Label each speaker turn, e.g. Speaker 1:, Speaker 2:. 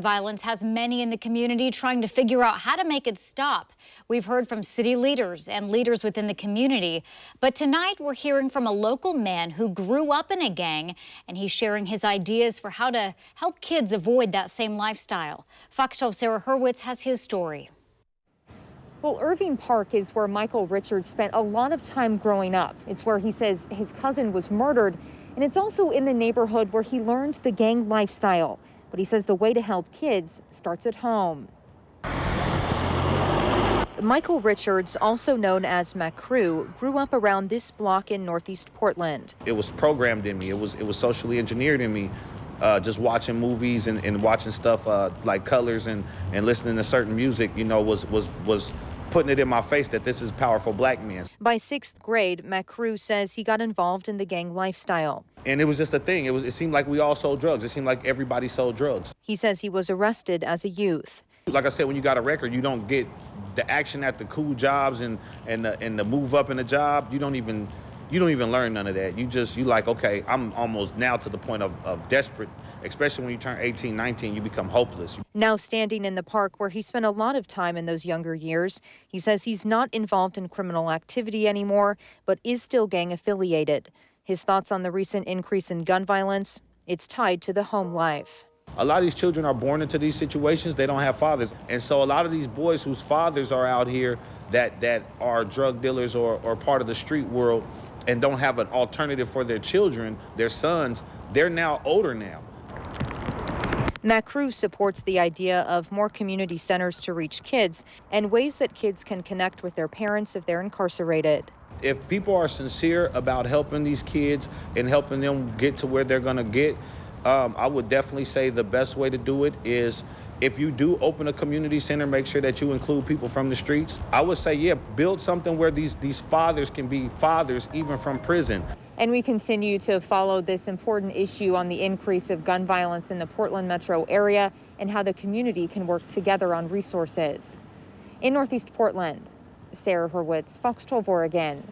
Speaker 1: Violence has many in the community trying to figure out how to make it stop. We've heard from city leaders and leaders within the community, but tonight we're hearing from a local man who grew up in a gang, and he's sharing his ideas for how to help kids avoid that same lifestyle. Fox 12's Sarah Hurwitz has his story.
Speaker 2: Well, Irving Park is where Michael Richards spent a lot of time growing up. It's where he says his cousin was murdered, and it's also in the neighborhood where he learned the gang lifestyle. But he says the way to help kids starts at home. Michael Richards, also known as Macroo, grew up around this block in Northeast Portland.
Speaker 3: It was programmed in me. It was socially engineered in me. Just watching movies and watching stuff like Colors and listening to certain music, you know, was putting it in my face that this is powerful black men.
Speaker 2: By 6th grade, Macroo says he got involved in the gang lifestyle.
Speaker 3: And it was just a thing. It seemed like we all sold drugs. It seemed like everybody sold drugs.
Speaker 2: He says he was arrested as a youth.
Speaker 3: Like I said, when you got a record, you don't get the action at the cool jobs and the move up in the job. You don't even learn none of that. You like, okay, I'm almost now to the point of desperate, especially when you turn 18, 19, you become hopeless.
Speaker 2: Now standing in the park where he spent a lot of time in those younger years, he says he's not involved in criminal activity anymore, but is still gang affiliated. His thoughts on the recent increase in gun violence: it's tied to the home life.
Speaker 3: A lot of these children are born into these situations. They don't have fathers. And so a lot of these boys whose fathers are out here that are drug dealers or part of the street world and don't have an alternative for their children, their sons, they're now older now.
Speaker 2: Macroo supports the idea of more community centers to reach kids and ways that kids can connect with their parents if they're incarcerated.
Speaker 3: If people are sincere about helping these kids and helping them get to where they're going to get, I would definitely say the best way to do it is, if you do open a community center, make sure that you include people from the streets. I would say, yeah, build something where these fathers can be fathers even from prison.
Speaker 2: And we continue to follow this important issue on the increase of gun violence in the Portland metro area and how the community can work together on resources. In Northeast Portland, Sarah Hurwitz, Fox 12 Oregon.